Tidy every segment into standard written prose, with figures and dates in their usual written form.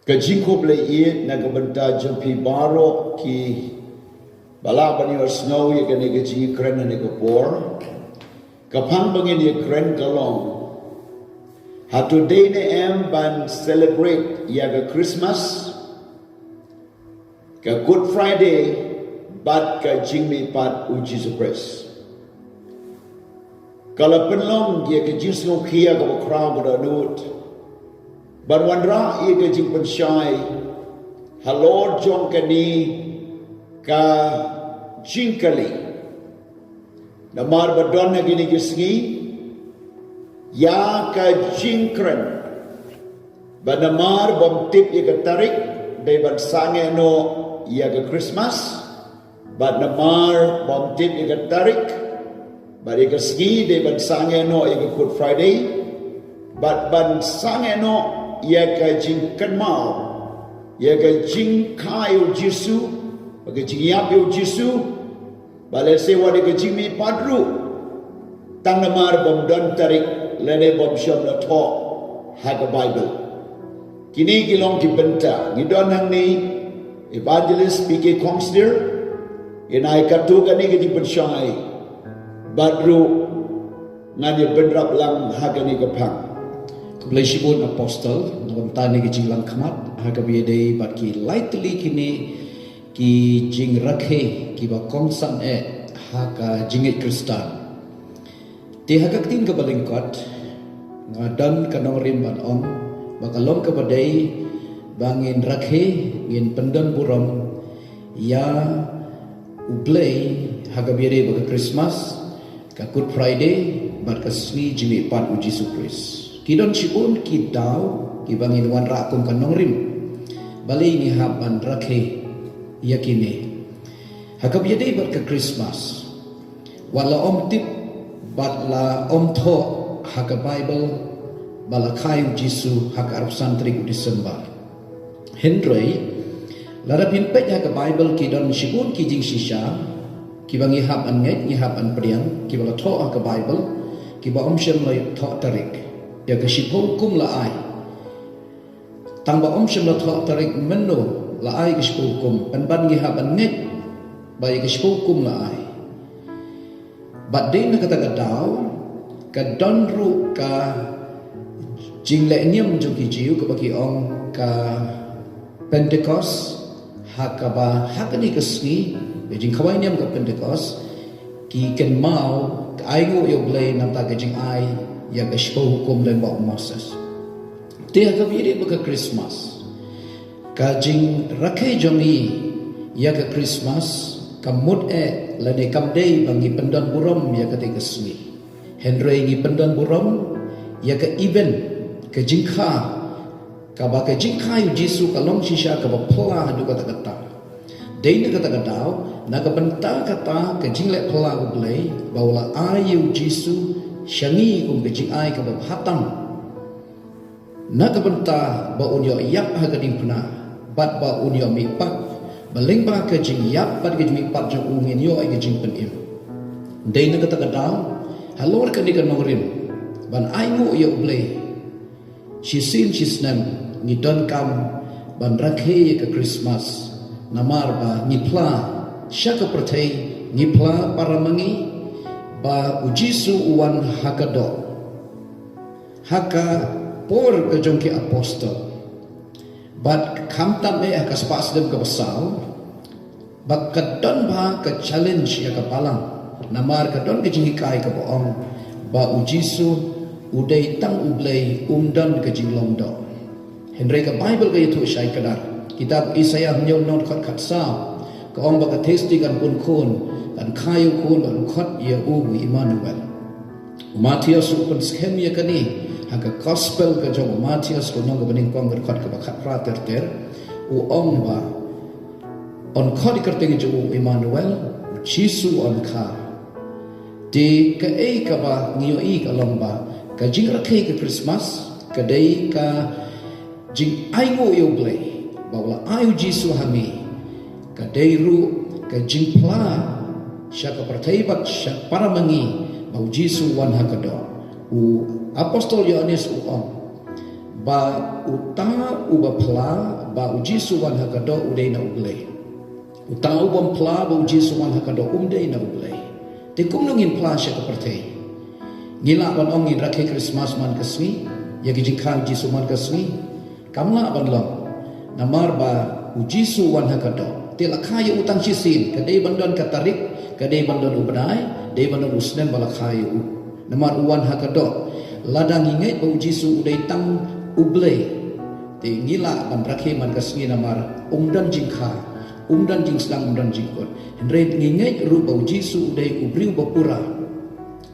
Ka Khublei i na ka banta jampi baro ki bala bani or snow ye ka ni ka jingkyrkhu na ni ka por ka phang bangin ye kren ka long Hato day na em ban celebrate ya ka Christmas ka Good Friday bat ka jingmi pat u Jesus Christ kala penlong ye ka jingsong kia ka crowd ka nut But one ra ia ke jing pensyai, halor jong kani ka jingkali. Namar badon na gini kisngi, ya ka jingkyrkhu. Ba namar bom tip ia ke tarik, day ban sange no ia ke Christmas. Ba namar bom tip ia ke tarik, ba ia ke sngi day ban sange no ia ke Good Friday. Ba ban sange no ia ka jingkyrkhu mau, ia ka jingkyrkhu Jesu, bagi jingyap yo Jesu, bale sewa de ka jingmi padru, tang namar bom don tarik, lene bom syam na to, haga Bible. Kini kilong ki benta, ngidon hang ni, evangelist PK Kongsdir, inai katu kani ka jingpen syai, badru, ngani benrap lang haga ni kapang. Khublei shibun apostle nabantani ki jing lang khamat hagabi dei bat ki lightly kini ki jing rakhe ki ba kongsan haka jingit kristan ti hagak tin ka balingkot ngadan kanong rim ban om bakalom ka badai bangin rakhe ngin pendan buram ya Blei hagabi dei ba Christmas ka Good Friday bat ka sni jimi pat u Jesus Christ Kidon shibun ki daw ki bangin wan ra kum kanong rim bali ni haban rakhe yakine hakab yade bat ka Christmas wala om tip bat la om tho haka Bible bala khayu Jesu haka arab santri ku December Henry lara pin pet haka Bible kidon shibun ki jing shisha ki bangi hab an ngai ni hab an priang ki bala tho haka Bible ki ba om shem la tho tarik ya ka shipong kum la ai tang ba om shem la tho tarik menno la ai ka shipong kum ban ban gi ha ban nget ba ka shipong kum la ai ba de na kata ka daw ka don ru ka jing le niam ju ki jiu ka ba ki ong ka Pentecost ha ka ba ha ka ni ka sni be jing khawai niam ka Pentecost ki ken mau ka ai ngo yo Blei nam ta ka jing ai ya ka shpo hukum dan bau Moses. Dia ka biri ka Christmas. Ka jing rakhe jongi ya ka Christmas ka mut lane kam dei bangi pendan buram ya ka te sni. Henry ngi pendan buram ya ka event ka jingkha ka ba ka jingkha yu Jesu ka long shisha ka ba pla du kata kata. Dei na kata kata na ka benta kata ka jingle pla u Blei baula ayu Jesu syangi kum kecing ai ka bab hatam na ka benta ba unyo yap ha ka ding puna bat ba unyo mi pat baling ba ka jing yap bat ka mi pat jong ungin yo ai ka jing pen im dei na ka ta ka daw halor ka ni ka nongrim ban ai ngo yo Blei she sin she snam ni don kam ban rakhe ka Christmas namar ba ni pla syaka pertai ni pla paramangi ba ujisu uwan hakado haka por ke jongki apostol bat kamtam haka spas dem ke besal bat kadon ba ke challenge ya ke palang namar kadon ke jingikai ke boong ba ujisu udai tang Blei umdan ke jinglong do Henry ke Bible ke itu syai kadar kitab Isaiah nyon not khat sa ke ong ba ke testi kan pun kun dan kayu kun dan khot ya ubu Emmanuel Matius pun skem ya kani haka gospel ka jong Matius ko nong bening pong khot ka bakhat prater ter u ong ba on khot kerteng jong Emmanuel Jesu on kha de ka e ka ba ngiyo i ka lomba ka jing rakhe ka Christmas ka dei ka jing ai ngo yo Blei bawa ayu Jesu hami ka dei ru ka jing pla syaka pertaibat syak para mengi bau Jesu wan hakado u apostol Yohanes u om ba uta uba pla ba uji suwan hakado udai na Khublei uta ubam pla ba uji suwan hakado umdei na Khublei te kum nungin pla sya kapertei ngila ban ong in Rakhe Christmas man kaswi ya gijikha uji suwan kaswi kamla ban long namar ba uji suwan hakado te lakhaya utang sisin kadai bandon katarik kadai bandon ubnai dai bandon usnen balakhaya namar uwan hakado Lada ngingai ba uji su udai tang Khublei te ngila ban Rakhe man kasngi namar umdan jingkha umdan jing sedang umdan jingkot hendrai ngingai ru ba uji su udai ubriu bapura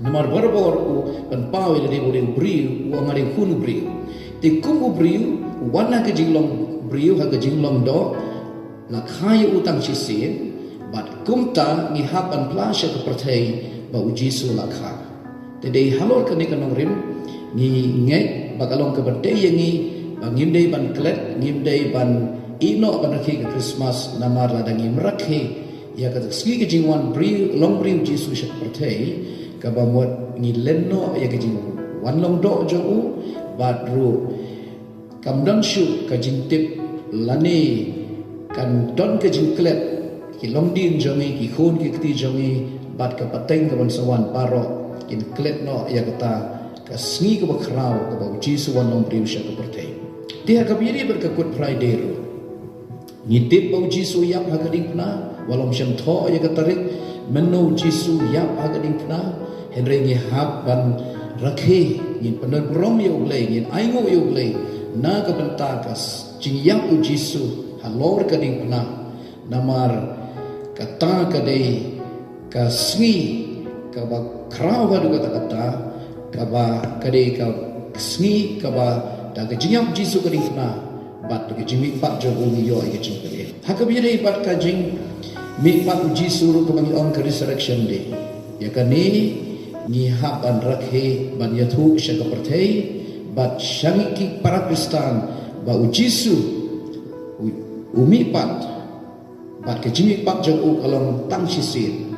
namar barbor u ban pau ile dei udai ubriu u angare khun ubriu te kum ubriu wana ke jinglong briu ha ke jinglong do la khaya utang sisin bat kumta ngi hapan plasha ke perthai ba uji su la kha te dei halor ke ni kanong rim ni ngai bakalong ke berde yangi ngimdei ban klet ngimdei ban ino ban Rakhe ke Christmas namar Lada ngim Rakhe ya ka ski ke jingwan bri long bri jisu shat perthei ka ba mot ngi lenno ya ke jing wan long do jo u bat ru kamdang shu ka jingtip lani kan don ke jing klet ki long din jongi ki khon ki kti jongi bat ka pateng ka ban sawan paro kin klet no ya kata kasngi ke bakrau ke bau jisu wan long bri sha ka perthei dia kabiri berkakut Friday ru ngitip bau jisu yap hagading pna walom syam tho ya katarik meno jisu yap hagading pna henry ngi hab ban Rakhe ngin pener brom ya Khublei ngin aingo ya Khublei na ka bentakas jing yap u jisu halor kading pna namar kata kadai kasngi ka bakrau hadu kata ka ba kadai ka sngi ka ba da ke jingyam jisu kading pna bat ke jimi pat jo umi yo ke jing kare hakabire bat ka jing mi pat jisu ru ke bang on ke resurrection day ya kani ni haban Rakhe ban yathu sya ka perthei bat shangi para Kristen ba jisu umi pat bat ke jimi pat jo u kalong tang sisin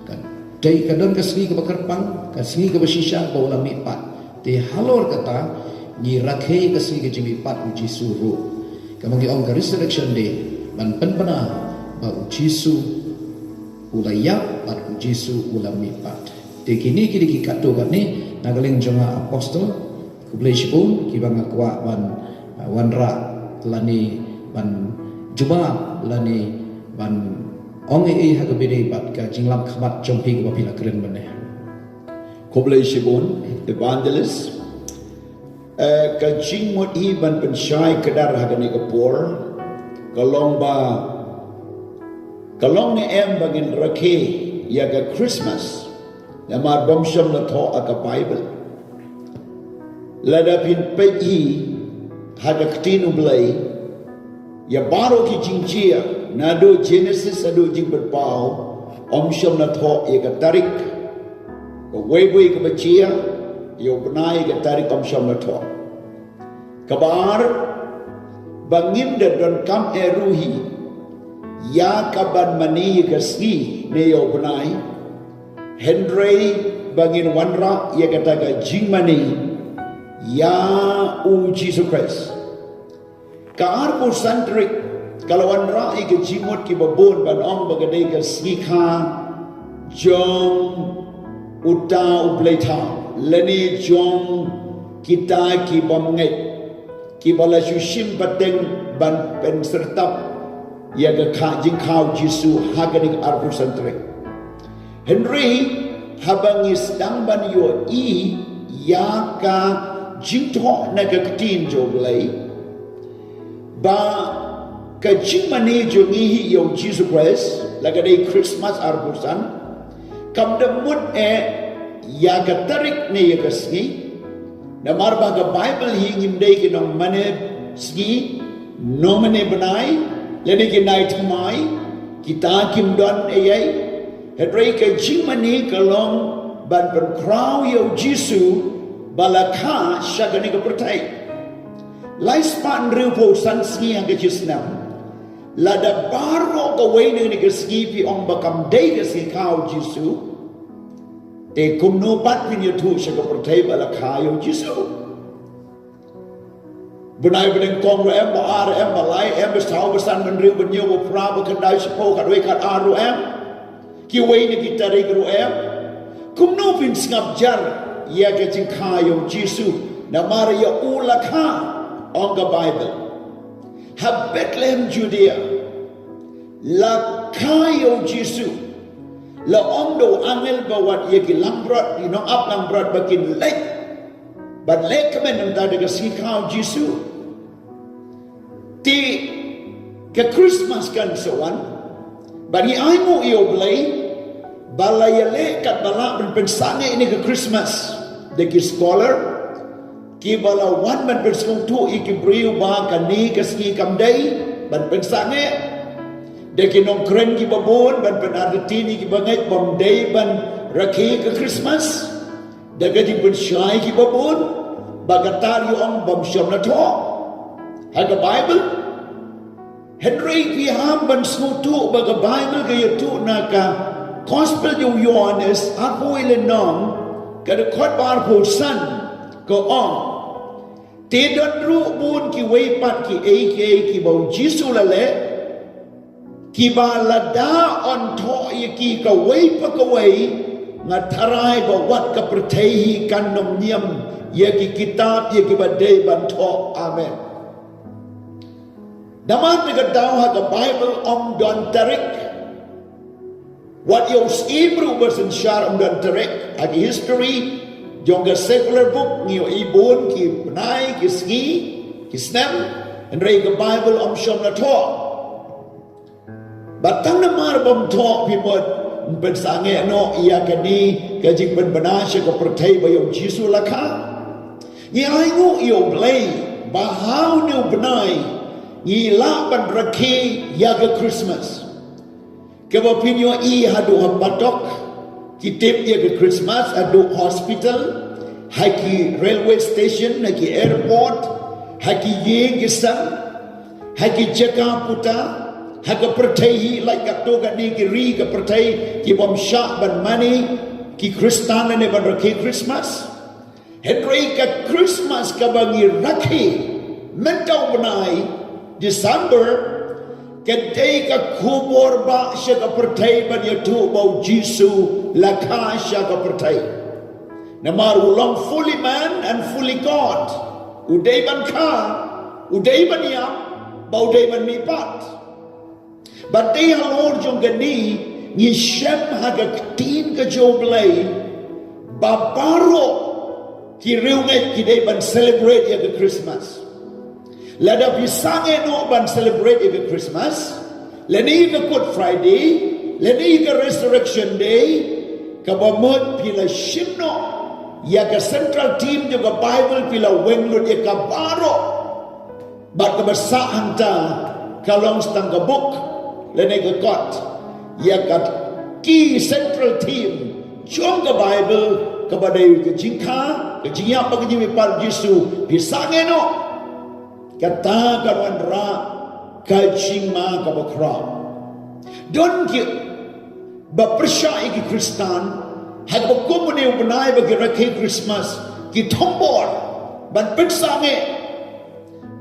kan dai kadon ke sngi ke bakarpang ka sngi ke basisha ba ulam mi pat te halor kata ni Rakhe kasih ke jimi pat uji suru kamangi ong ka resurrection day ban penpana ba uji su ulaya pat uji su ulami pat te kini ki kato bat ni nagaling jonga apostol Khublei shibun ki bang akwa ban wanra lani ban juba lani ban ong e hakabide bat ka jinglam khamat jompi ko pila kren bane Khublei shibun evangelist ka jing mot hi ban pensyai kedar hagani kapor kalong ne em bangin Rakhe ya ka Christmas namar bomsham na tho aka Bible Lada pin pe hi haga ktin Blei ya baro ki jingchia nado Genesis ado jing berpau omsham na tho ya ka tarik ko wei ka bachia yo benai ke tarik komsyam lato kabar bangim de don kam eruhi ya kaban mani kasni ne yo benai Henry bangin wanra ya kata ka jing mani ya u Jesus Christ kar po santrik kalau wanra ke jimot ki babon ban ong bagadai ka snikha jong uta Khublei tha lani jong kita ki bomngai ki bala shushim pateng ban pen sertap ya ga kha jing khau jisu haganing arbu santre Henry habangi sedang ban yo i ya ka jing tho na ga ktin jo Blei ba ka jing mani jo ngi hi yo Jesus Christ laga dei Christmas arbu san kam de mut ya ka tarik ne ya ka sgi na marba ka Bible hi ngimdei ki nong mane sgi no mane banai lene ki nai thamai kita kim don ai hedrei ka jimani ka long ban ban krau yo jisu balakha shagani ka pertai lai span riu san sgi ang ka jisnam lada baro ka wei ne ka sgi pi ong bakam dei ka sgi kau jisu te kumno pat pin yo thu sha ka perthai bala kha yo jisu Benai beneng kong ro em ba ar em ba lai em ba sao ba san ben riu ben nyu ba pra ba kan dai sipo kat we kat ar ro em. Kiwei ni kita ri ro em. Kum no phin sngap jar ya ke jing kha yo Jesu na mar ya ula kha on the Bible. Ha Bethlehem Judea. La kha yo Jesu. La om do angel ba wat ye ki lambrot you know up lambrot ba kin lek. But lek kemen nam ta de ka si kha Jesu. Ti ke Christmas kan soan. Bagi ai mo iyo Blei balayale kat bala ben pensange ini ke Christmas de ki scholar ki bala wan ben pensngewthuh iki briu ba kani ke ski kamdai ben pensange de ki nong kren ki babon ben pen Argentina ki bangai bom day ben Rakhe ke Christmas de ki ben shai ki babon bagatar yu ong bom shom na tho ha ke Bible Henry ki ham ben sngewthuh ba ke Bible ke yutu na ka Gospel yung Yohanes ako ilenong kada khot bar pho san ko on te don ru bun ki wei pat ki ki bau Jesu la le ki ba Lada on tho ye ki ka wei pa ka wei nga tharai ba wat ka prathei hi kan nom niam ye ki kitab ye ki ba dei ban tho amen daman ni ka daw ha ka Bible om don tarik What yung Hebrew version shar dan terek agi history jong secular book ngiyo ibon ki Blei ki ski ki snap and read the Bible shom na tho batang na mar bom tho people ben sange no iya kani ka jing ben banasya ko perthai ba yung Jesu lakha ni ai ngo yo Blei ba how no benai ni la ban Rakhe ya ke Christmas Kebapinyo haduh batok kitip ye ke Christmas haduh hospital haki railway station haki airport haki ye gisam haki jaka puta haki pertai like kato gani ki ri ke pertai ki bom syak ban mani ki Kristan ne ban Rakhe Christmas Henry ke Christmas ka bangi Rakhe mentau benai December Kedai ka kubur ba siya ka pertai ban yatu bau Jesu lakha siya ka pertai. Namar ulang fully man and fully God. Uday ban ka, uday ban yam, bau day ban mipat. But they are Lord jong gani ni shem haga tin ka jo Blei babaro ki riunget ki day ban celebrate ya ka Christmas. Lada pisange no ban celebrate the Christmas. Leni ka Good Friday, leni ka Resurrection Day, kabamot pila shimno, ya ka central team jo ka Bible pila wenglod ya ka baro. Bat ka basahan ta kalong stang ka book, leni ka God, ya ka key central team jong ka Bible kabaday ka jingka, ka jingya pa ka jimi par Jesu pisange no. Kata karuan ra kajing ma kabakra. Don ki bapersya ki Kristan hak bakumune ubnai bagi Rakhe Christmas ki thombor ban pensange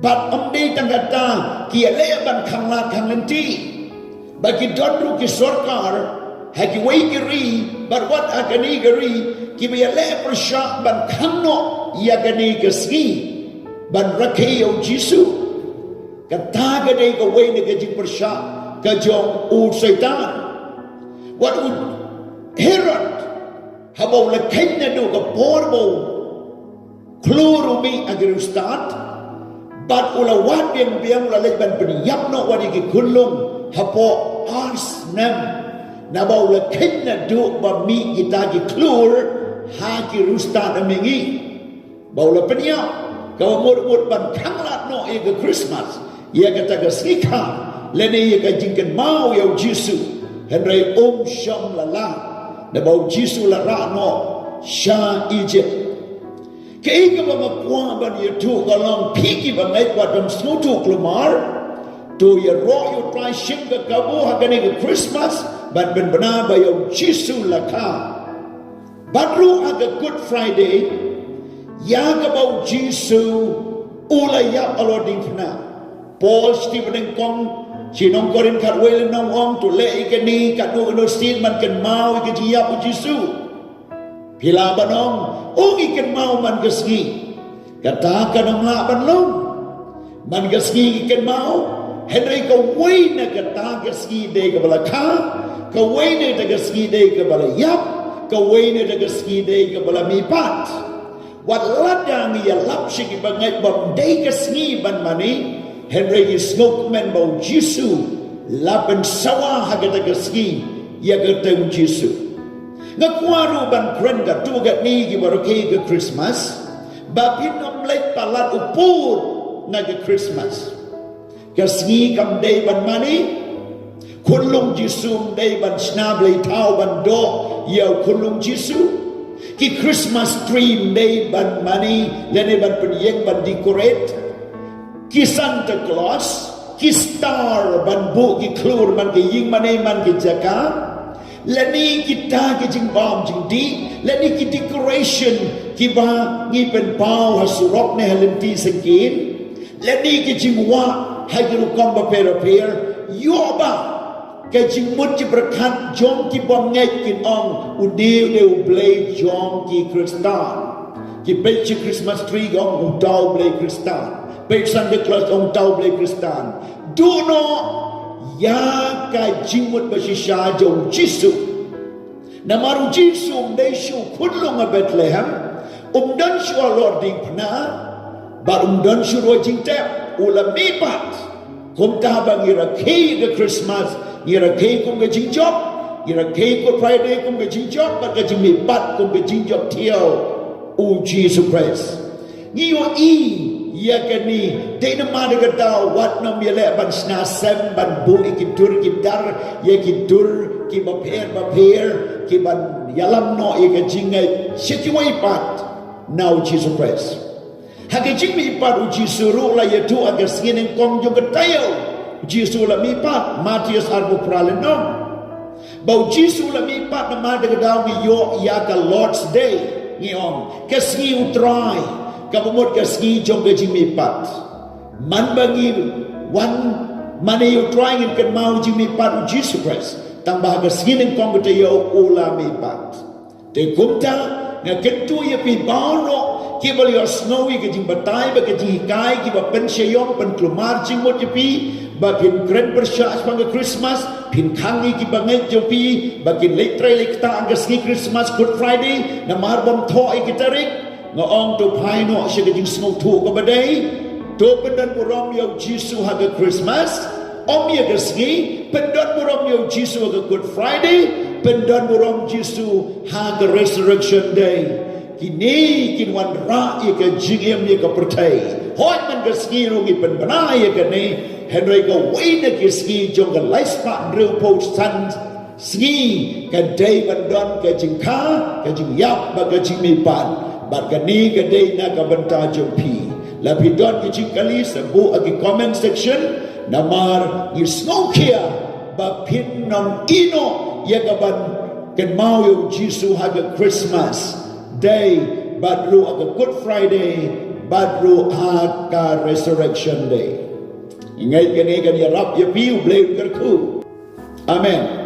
bat amdei tanggata ki ale ban khangla khanglenti bagi donru ki sarkar hak wei ki ri bat wat akani gari ki be ale persya ban khangno ya gani ke ski ban Rakhe yo Jesu kata gadai ka wei ne ka jing persya ka jong u Satan wat u Herod habau la kenya do ka porbo kluru mi agir ustad bat ula wat biang ula lek ban peniyap no wadi ki kunlum hapo ars nam nabau la kenya do ba mi kita ki klur ha ki ustad amingi bau la peniyap kau mur ban khanglat no e ke Christmas ia kata ke sika lene ia ka jingkan mau ya Jesu henry sham lala na bau Jesu la ra no sha Egypt ke ka ba makwa ban ye tu kalong piki ba ngai kwa dam sngewthuh klumar tu ya ro yu try shim ka kabu hagani ke Christmas ban ben bana ba ya Jesu la ka badru aga Good Friday ya ka bau Jesu ulayap aloding pna Paul Stephen kong sinong korin katwele nong ong tu le ikani kadu no sin man kan mau ikajiyap Jesu pila banong ong ikan mau man gasgi kata kanong la banlong man gasgi ikan mau Henry ka way na kata gasgi de ka balaka ka way na gasgi de ka balayap ka way na gasgi de ka balamipat wat ladang ya lapsi ki bangai bam de gasgi ban mani Henry is ngok men bau Jesu laban sawa hagata gasgi ya gata Jesu ngakwaru ban prenda tu gat ni ki baroke ke Christmas bapin omlet palat upur na ke Christmas gasgi kam day ban mani kunlung Jesu day ban snablay tau ban do yaw kunlung Jesu ki Christmas tree day ban mani lene ban penyeng ban decorate ki Santa Claus ki star ban bu ki klur man ki ying manay man ki jaka leni kita ki jing bom jing di leni ki decoration ki ba ngi pen pau hasurok ne halenti sengkin leni ki jing wa hai ki lukom ba per yo ba ke jing mut ki berkat jom ki bom ngai kin ong udeu deu Blei jom ki kristan ki be chi Christmas tree ong udau Blei kristan Baik Santa Claus ong tau Blei kristan duno ya ka jingmut basisya jong Jesu namaru Jesu mdai shu kunlung a Bethlehem dan shu a Lord ding pna ba dan shu ro jing tep ulam nipat kum ta bang Rakhe the Christmas Rakhe kum ga jing job Rakhe ko Friday kum ga jing job ba ga jing nipat kum ga jing job tiao u Jesus Christ ngiyo ya kani de na ma de gata wat nom ye le ban sna sem ban bu ikitur kidar ye kitur ki ba per ki ban yalam no ye ga jingai shitiwai pat now Jesus Christ hage jingmi pat u jisuru la ye tu aga sinen kong jo gatayo jisu la mi pat Matius arbo praleno bau jisu la mi pat na ma de gata mi yo ya ka Lord's day ni on kasgi utrai kabumot kasgi jong gajing mipat man bangi one money you trying in kan mau jing mipat u Jesus Christ tambah kasgi ning kong gatayo ula mipat te kumta nga kentu ye pi baro ki bal yo snowy gajing batay ba gajing kai ki ba pen sheyong pen klumar jing mot ye pi ba kin kren bersya pang Christmas pin kangi ki banget jo pi ba kin letre lekta kasgi Christmas Good Friday na marbom tho ai kitarik ngaong tu paino siya kajing sngewthuh ka baday tu pendan muram yaw Jesu haga Christmas om ya gasgi pendan muram yaw Jesu haga Good Friday pendan muram Jesu haga Resurrection Day kini kinwan ra ya ka jingem ya ka pertai hoy man gasgi rungi penbana ya ka ni Henry ka wayna gasgi jong ka laispa real post san sgi ka day bandon ka jingka ka jingyap ba ka jingmipan bat kani kadai na kabanta jompi lapi don ki kali sebu agi comment section namar you smoke here ba pin nom ino ya kaban ken mau yo Jesu haga Christmas day badru aga Good Friday badru haga Resurrection Day ingat kani kan ya rap ya piu Blei kyrkhu amen.